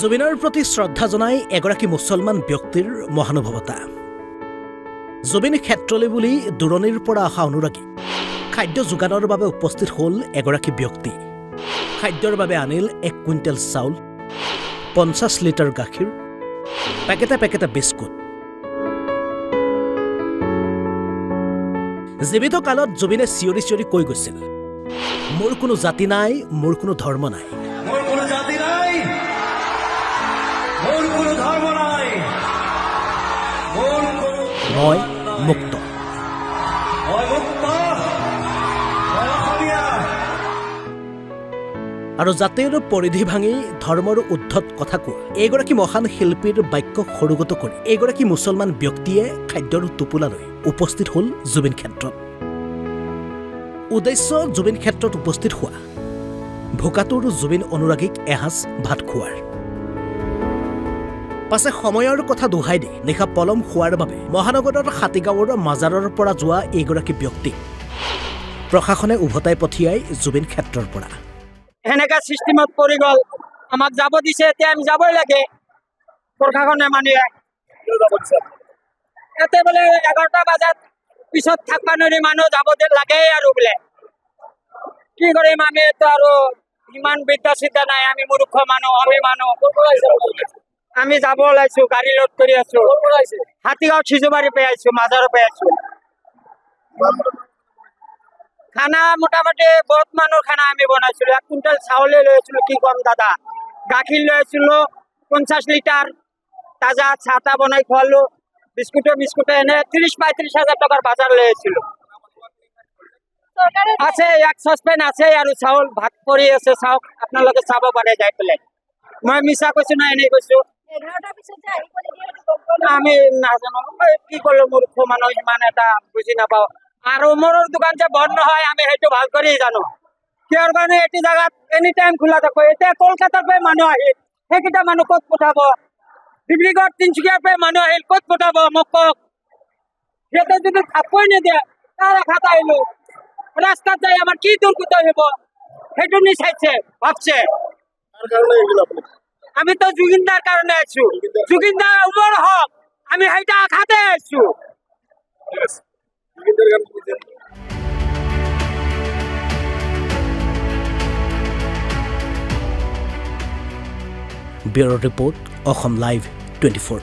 জুবিনৰ প্ৰতি শ্ৰদ্ধা জনাই এগৰাকী মুছলমান ব্যক্তিৰ মহানুভৱতা। জুবিন ক্ষেত্ৰলৈ বুলি দূৰণিৰ পৰা অহা অনুৰাগী খাদ্য যোগানৰ বাবে উপস্থিত হ'ল এগৰাকী ব্যক্তি। খাদ্যৰ বাবে আনিল 1 কুইণ্টেল চাউল, 50 লিটাৰ গাখীৰ, পেকেটে পেকেটে বিস্কুট। জীৱিত কালত জুবিনে চিঞৰি চিঞৰি কৈ গৈছিল, মোৰ কোনো জাতি নাই, মোৰ কোনো ধৰ্ম নাই। মই মুক্ত। আৰু জাতিৰ পৰিধি ভাঙি ধৰ্মৰ উদ্ধত কথা কোৱা এইগৰাকী মহান শিল্পীৰ বাক্য সৰুগত কৰি এইগৰাকী মুছলমান ব্যক্তিয়ে খাদ্যৰ টোপোলালৈ উপস্থিত হ'ল জুবিন ক্ষেত্ৰত। উদ্দেশ্য জুবিন ক্ষেত্ৰত উপস্থিত হোৱা ভোকাতুৰ জুবিন অনুৰাগীক এসাঁজ ভাত খোৱাৰ। পাছে সময়ৰ কথা দোহাই দি নিশা পলম হোৱাৰ বাবে মহানগৰৰ হাতীগাঁৱৰ মাজাৰৰ পৰা যোৱা এইগৰাকী ব্যক্তিক প্ৰশাসনে উভতাই পঠিয়াই জুবিন ক্ষেত্ৰৰ পৰা। এনেকা চিষ্টেমত পৰি গ'ল, আমাক যাব দিছে, এতিয়া আমি যাবই লাগে। প্ৰশাসনে মানে ইয়াতে বোলে 11টা বজাত পিছত থাকবা নোৱাৰি, মানুহ যাব লাগে আৰু বোলে। কি কৰিম আমি, তো আৰু ইমান বিদ্যা চিদ্যা নাই, আমি মূৰ্খ মানুহ, আমি যাব ওলাইছো, গাড়ী লোড কৰি আছো। হাতীগাঁও চিজুবাৰী পাই আছো, মাজাৰো পাই আছো। খানা মোটামুটি বহুত মানুহৰ খানা আমি বনাইছিলো। 1 কুইণ্টেল চাউলে লৈ আছিলো, কি কম দাদা। গাখীৰ লৈ আছিলো 50 লিটাৰ, তাজা চাহ তাহ বনাই খোৱালো। বিস্কুটে এনে 30-35 হাজাৰ টকাৰ বাজাৰ লৈ আছিলো। আছে 1 চচপেন আছে আৰু চাউল ভাত পৰি আছে, চাওক আপোনালোকে চাব পাৰে যাই পেলাই। মই মিছা কৈছো না এনেই কৈছো? আমি নাজানো, কি কলো, মূৰ্খ মানুহ, ইমান এটা বুজি নাপাওঁ। আৰু মোৰ দোকান যে বন্ধ নহয়, আমি সেইটো ভাল কৰি জানো। কিহৰ কাৰণে এইটো জাগাত এনি টাইম খোলা থাকো। এতিয়া কলকাতাৰ পৰা মানুহ আহিল, সেইকেইটা মানুহ ক'ত পঠাব? ডিব্ৰুগড় তিনিচুকীয়াৰ পৰা মানুহ আহিল, ক'ত পঠাব মোক কওক? সিহঁতে যদি খাবই নিদিয়ে, তাৰ আশাত আহিলো। ৰাস্তাত যাই আমাৰ কি দুৰ্গতি হ'ব সেইটো নিচাইছে, ভাবছে। আমি তো জুবিনদাৰ কাৰণে আছো, জুবিনদাৰ উমৰ হক, আমি সেইটা আশাতে আছো। Bureau report, Assam live 24।